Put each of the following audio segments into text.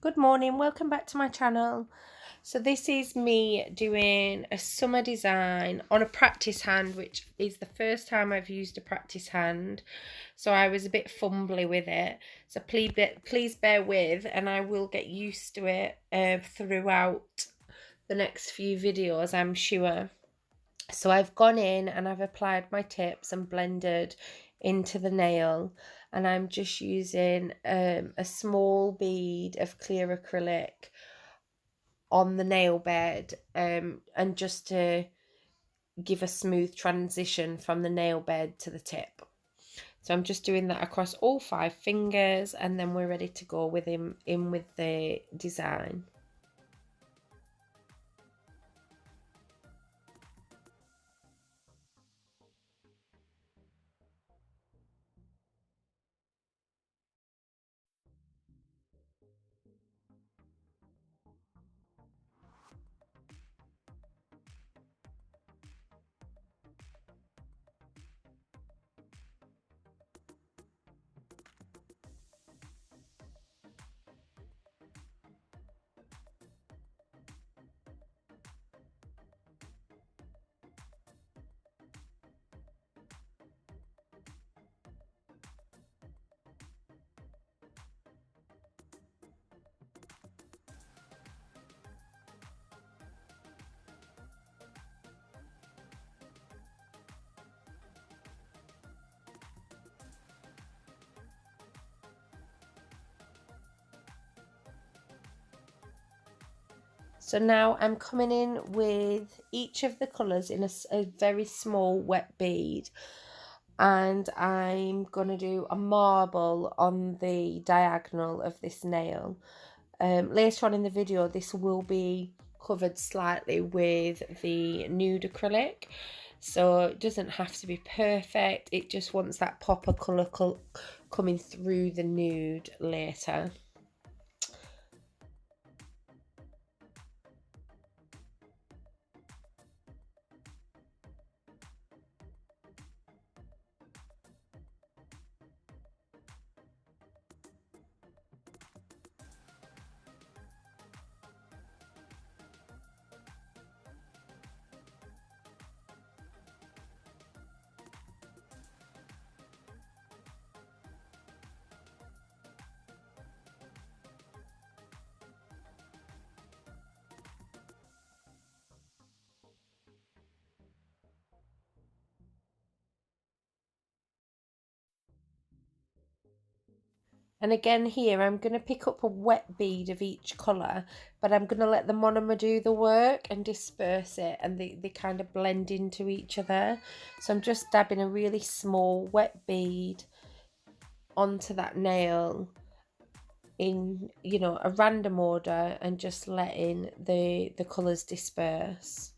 Good morning, welcome back to my channel. So this is me doing a summer design on a practice hand, which is the first time I've used a practice hand, so I was a bit fumbly with it, so please bear with, and I will get used to it throughout the next few videos, I'm sure. So I've gone in and I've applied my tips and blended into the nail, and I'm just using a small bead of clear acrylic on the nail bed, and just to give a smooth transition from the nail bed to the tip. So I'm just doing that across all 5 fingers, and then we're ready to go with in with the design. So now I'm coming in with each of the colours in a very small wet bead, and I'm going to do a marble on the diagonal of this nail. Later on in the video this will be covered slightly with the nude acrylic, so it doesn't have to be perfect, it just wants that pop of colour coming through the nude later. And again here, I'm going to pick up a wet bead of each colour, but I'm going to let the monomer do the work and disperse it, and they kind of blend into each other. So I'm just dabbing a really small wet bead onto that nail in, you know, a random order, and just letting the colours disperse.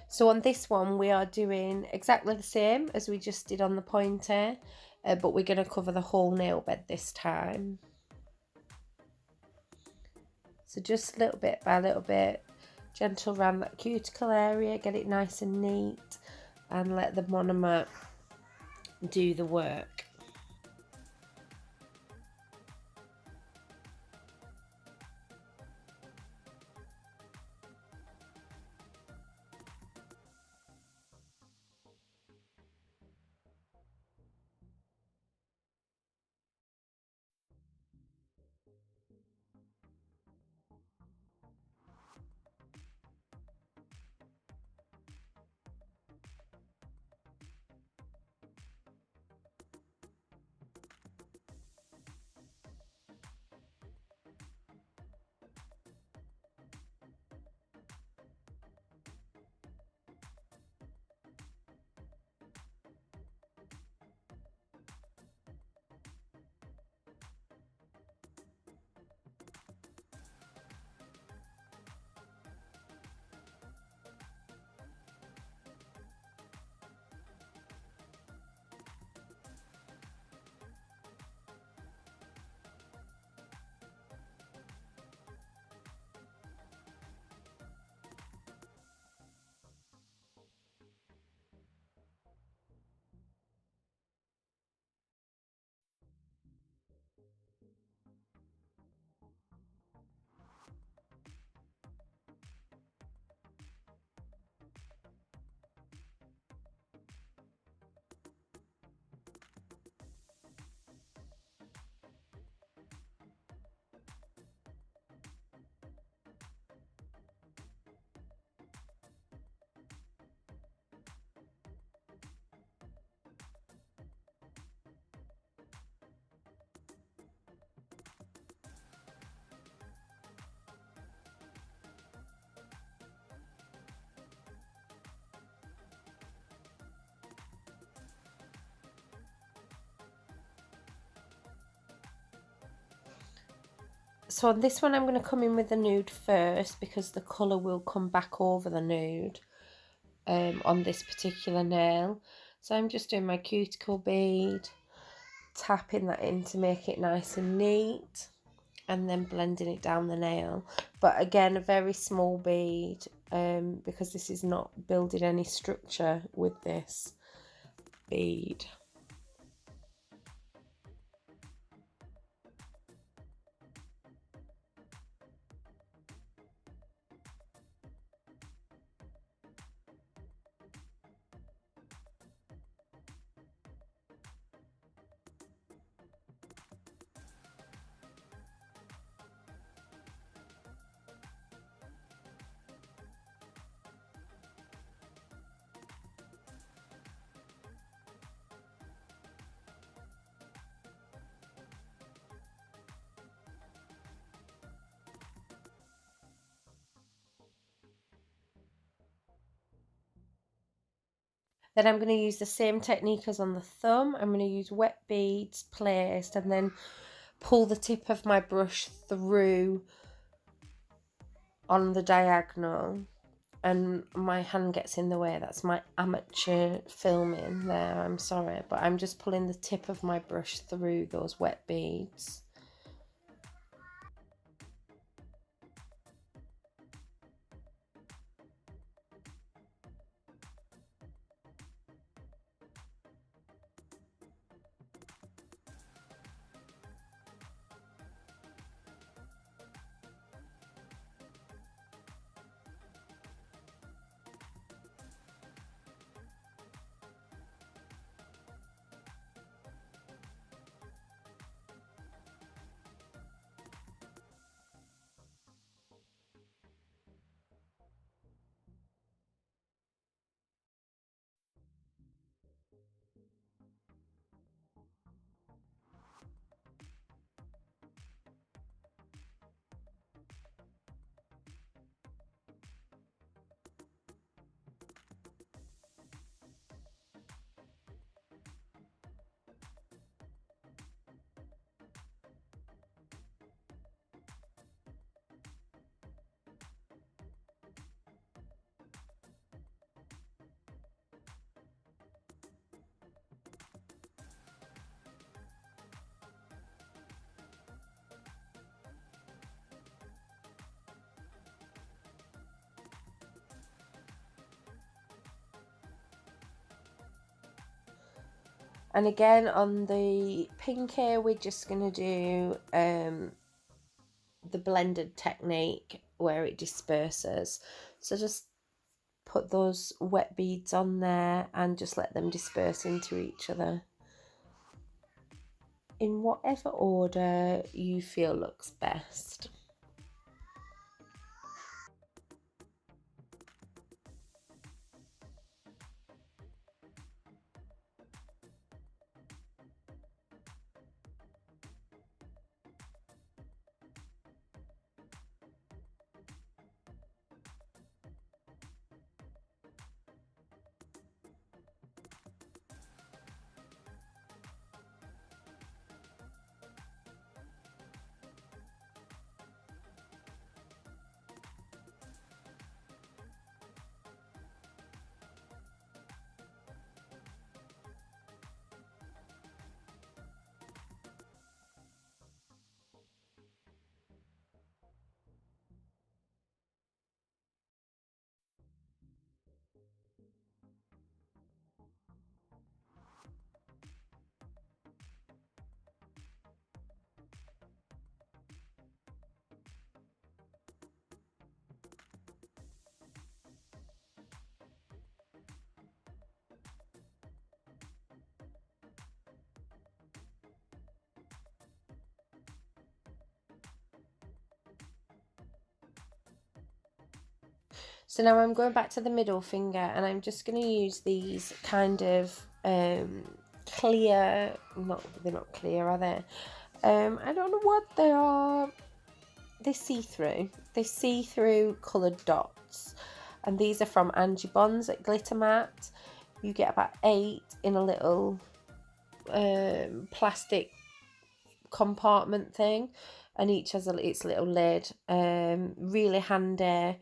So on this one we are doing exactly the same as we just did on the pointer, but we're going to cover the whole nail bed this time. So just little bit by little bit, gentle around that cuticle area, get it nice and neat, and let the monomer do the work. So on this one I'm going to come in with the nude first, because the colour will come back over the nude on this particular nail. So I'm just doing my cuticle bead, tapping that in to make it nice and neat, and then blending it down the nail. But again, a very small bead, because this is not building any structure with this bead. Then I'm going to use the same technique as on the thumb. I'm going to use wet beads placed, and then pull the tip of my brush through on the diagonal, and my hand gets in the way. That's my amateur filming there, I'm sorry, but I'm just pulling the tip of my brush through those wet beads. And again, on the pink here, we're just going to do the blended technique where it disperses. So just put those wet beads on there and just let them disperse into each other in whatever order you feel looks best. So now I'm going back to the middle finger, and I'm just going to use these kind of clear, they're not clear, are they? I don't know what they are. They're see-through coloured dots, and these are from Angie Bonds at Glitter Matte. You get about 8 in a little plastic compartment thing, and each has its little lid. Really handy.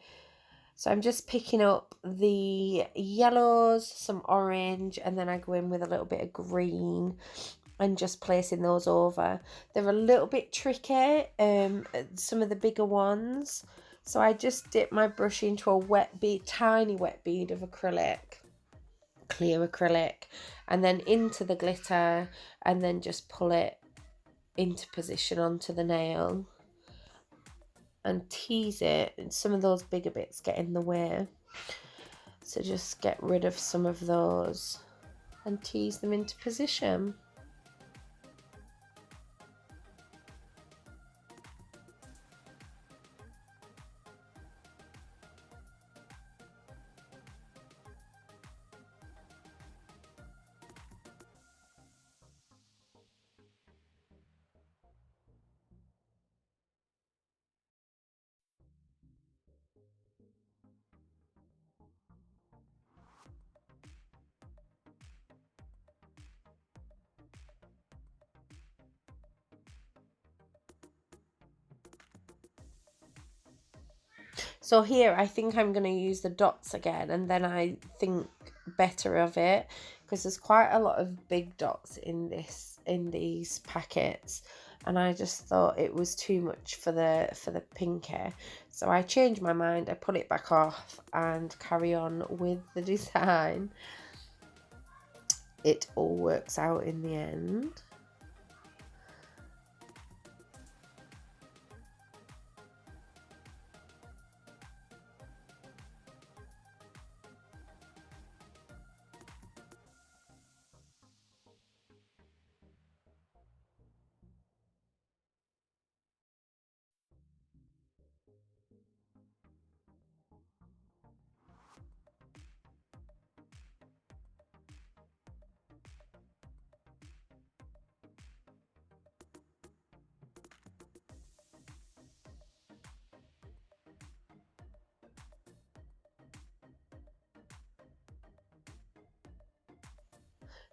So I'm just picking up the yellows, some orange, and then I go in with a little bit of green and just placing those over. They're a little bit tricky, some of the bigger ones. So I just dip my brush into a wet bead, tiny wet bead of acrylic, clear acrylic, and then into the glitter, and then just pull it into position onto the nail and tease it. And some of those bigger bits get in the way, so just get rid of some of those and tease them into position. So here I think I'm going to use the dots again, and then I think better of it, because there's quite a lot of big dots in these packets, and I just thought it was too much for the pinky. So I changed my mind, I put it back off and carry on with the design. It all works out in the end.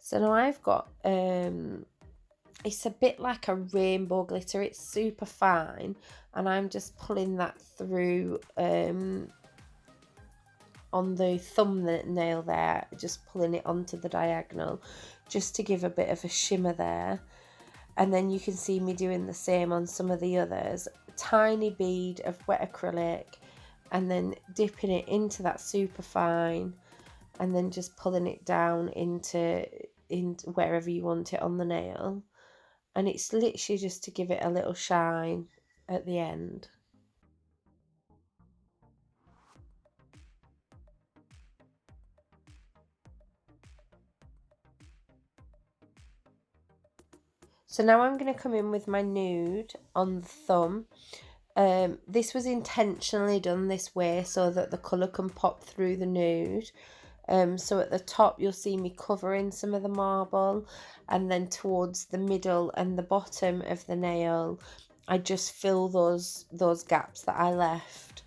So now I've got, it's a bit like a rainbow glitter. It's super fine, and I'm just pulling that through on the thumbnail there, just pulling it onto the diagonal just to give a bit of a shimmer there. And then you can see me doing the same on some of the others. Tiny bead of wet acrylic, and then dipping it into that super fine, and then just pulling it down into wherever you want it on the nail. And it's literally just to give it a little shine at the end. So now I'm going to come in with my nude on the thumb. This was intentionally done this way so that the colour can pop through the nude. So at the top you'll see me covering some of the marble, and then towards the middle and the bottom of the nail I just fill those gaps that I left.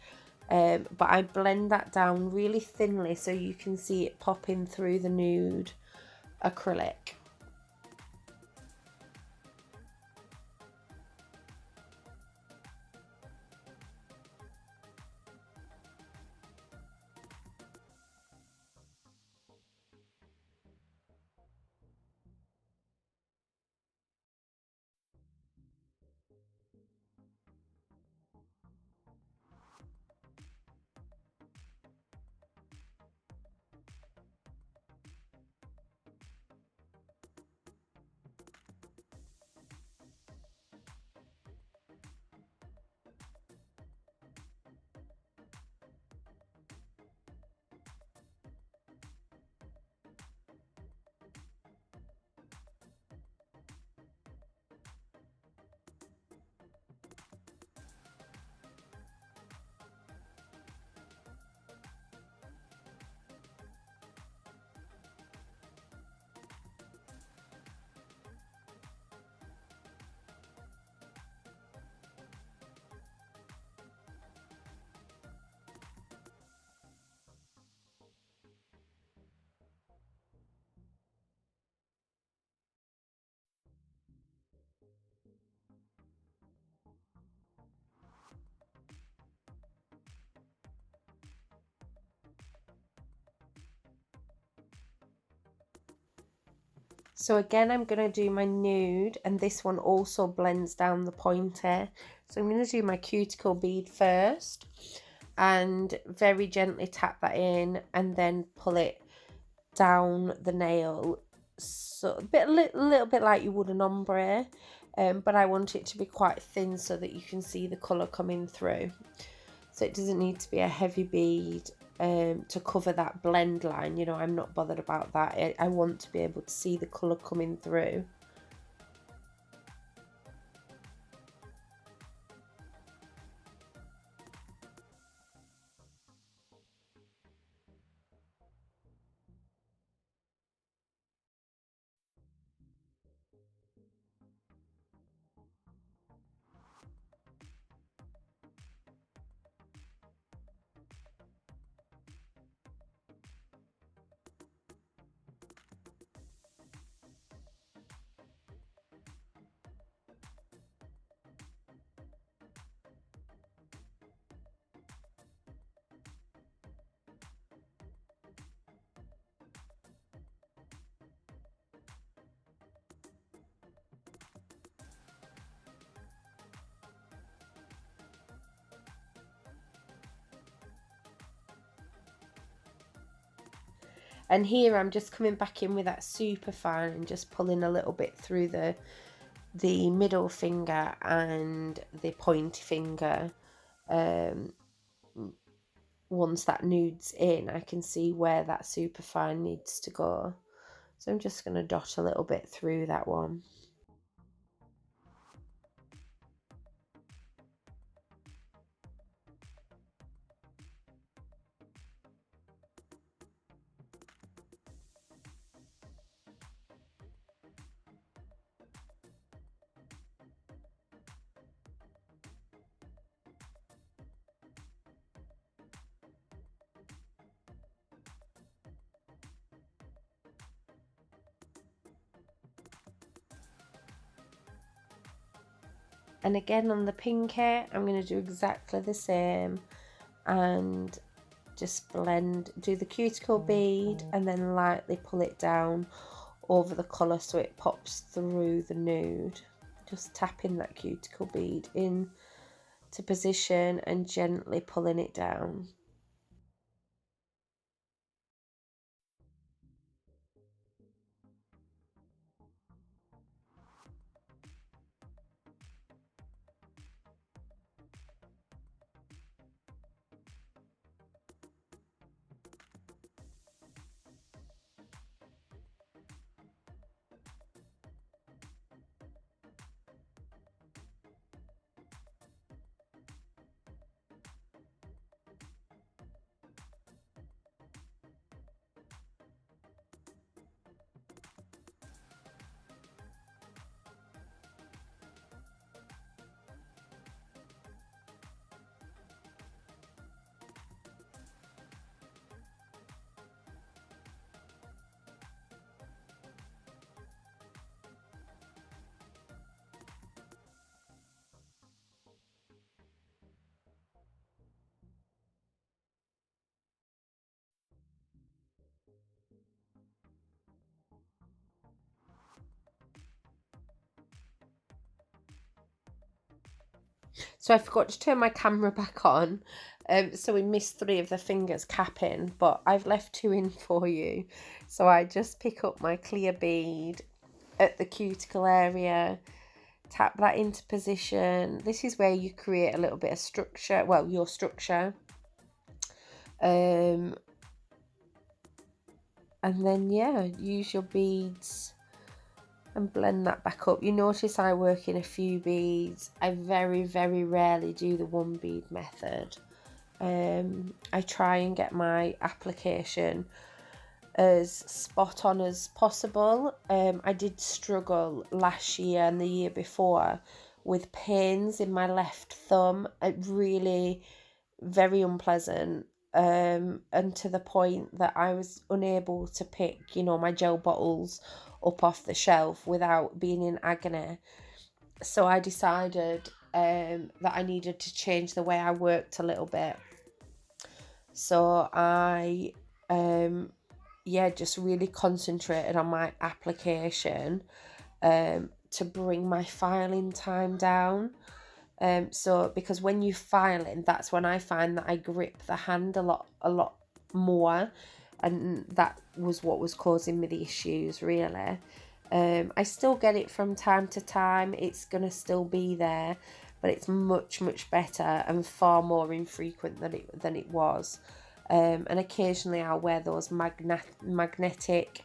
But I blend that down really thinly so you can see it popping through the nude acrylic. So again, I'm going to do my nude, and this one also blends down the pointer. So I'm going to do my cuticle bead first and very gently tap that in and then pull it down the nail, so a little bit like you would an ombre, but I want it to be quite thin so that you can see the colour coming through. So it doesn't need to be a heavy bead to cover that blend line. You know, I'm not bothered about that. I want to be able to see the colour coming through. And here I'm just coming back in with that super fine and just pulling a little bit through the middle finger and the pointy finger. Once that nude's in, I can see where that super fine needs to go. So I'm just going to dot a little bit through that one. And again on the pink hair, I'm going to do exactly the same and just blend, do the cuticle bead and then lightly pull it down over the colour so it pops through the nude. Just tapping that cuticle bead in to position and gently pulling it down. So I forgot to turn my camera back on, so we missed 3 of the fingers capping, but I've left 2 in for you. So I just pick up my clear bead at the cuticle area, tap that into position. This is where you create a little bit of structure, well, your structure. And then, yeah, use your beads and blend that back up. You notice I work in a few beads. I very, very rarely do the 1 bead method. I try and get my application as spot on as possible. I did struggle last year and the year before with pains in my left thumb. It really very unpleasant, and to the point that I was unable to pick, you know, my gel bottles up off the shelf without being in agony. So I decided that I needed to change the way I worked a little bit. So I yeah, just really concentrated on my application to bring my filing time down. So because when you filing, that's when I find that I grip the hand a lot more, and that was what was causing me the issues, really. I still get it from time to time. It's gonna still be there, but it's much better and far more infrequent than it was. And occasionally I'll wear those magnetic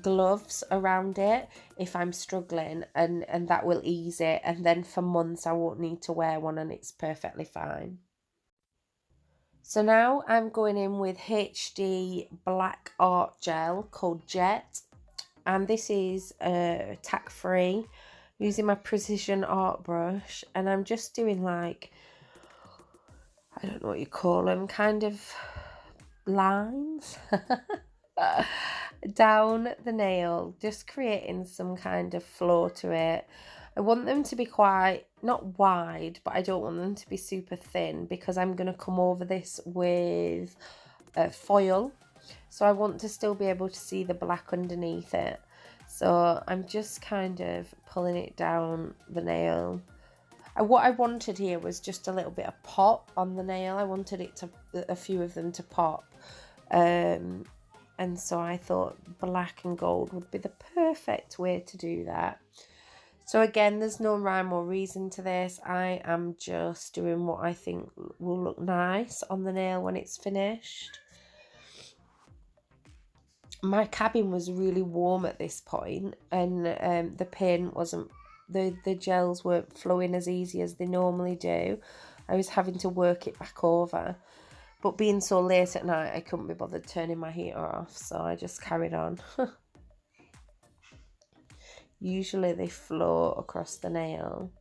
gloves around it if I'm struggling, and that will ease it, and then for months I won't need to wear one, and it's perfectly fine. So now I'm going in with HD black art gel called Jet, and this is tack free, using my precision art brush, and I'm just doing like, I don't know what you call them, kind of lines down the nail, just creating some kind of flow to it. I want them to be quite, not wide, but I don't want them to be super thin, because I'm going to come over this with foil, so I want to still be able to see the black underneath it. So I'm just kind of pulling it down the nail. What I wanted here was just a little bit of pop on the nail. I wanted it to, a few of them to pop. And so I thought black and gold would be the perfect way to do that. So again, there's no rhyme or reason to this. I am just doing what I think will look nice on the nail when it's finished. My cabin was really warm at this point, and the paint wasn't, the gels weren't flowing as easy as they normally do. I was having to work it back over. But being so late at night, I couldn't be bothered turning my heater off, so I just carried on. Usually they flow across the nail.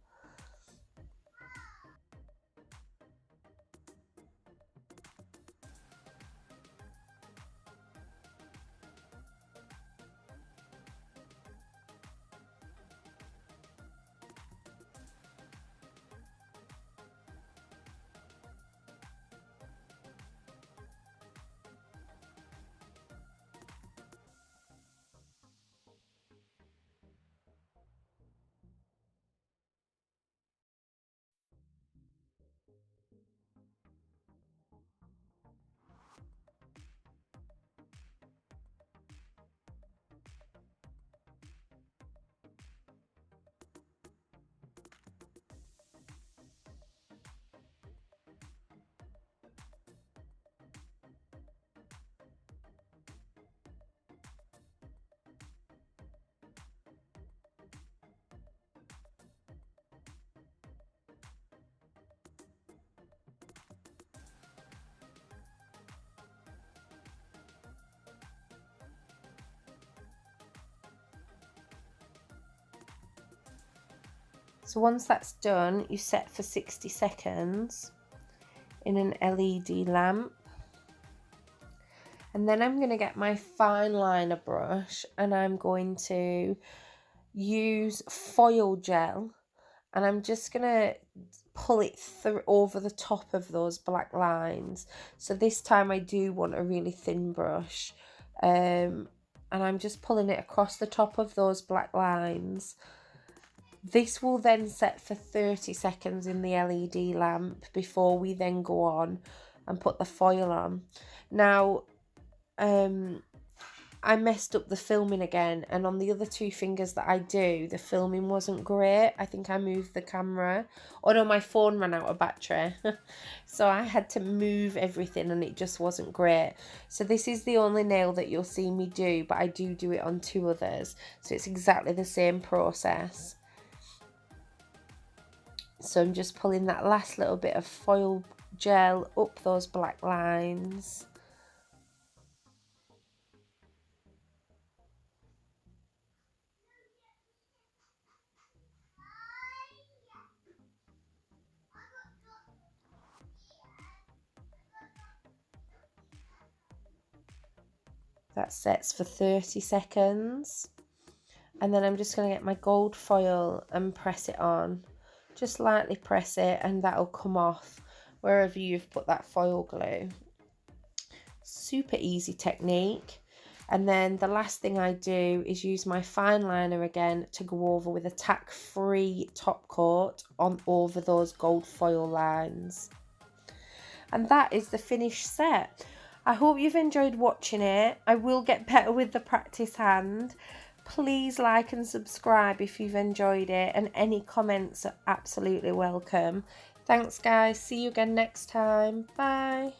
So once that's done, you set for 60 seconds in an LED lamp. And then I'm going to get my fine liner brush, and I'm going to use foil gel, and I'm just going to pull it through over the top of those black lines. So this time I do want a really thin brush, and I'm just pulling it across the top of those black lines. This will then set for 30 seconds in the LED lamp before we then go on and put the foil on. Now, I messed up the filming again, and on the other two fingers that I do, the filming wasn't great. I think I moved the camera. Oh no, my phone ran out of battery. So I had to move everything, and it just wasn't great. So this is the only nail that you'll see me do, but I do it on two others. So it's exactly the same process. So I'm just pulling that last little bit of foil gel up those black lines. That sets for 30 seconds. And then I'm just going to get my gold foil and press it on. Just lightly press it, and that'll come off wherever you've put that foil glue. Super easy technique. And then the last thing I do is use my fine liner again to go over with a tack-free top coat on over those gold foil lines. And that is the finished set. I hope you've enjoyed watching it. I will get better with the practice hand. Please like and subscribe if you've enjoyed it, and any comments are absolutely welcome. Thanks guys, see you again next time. Bye.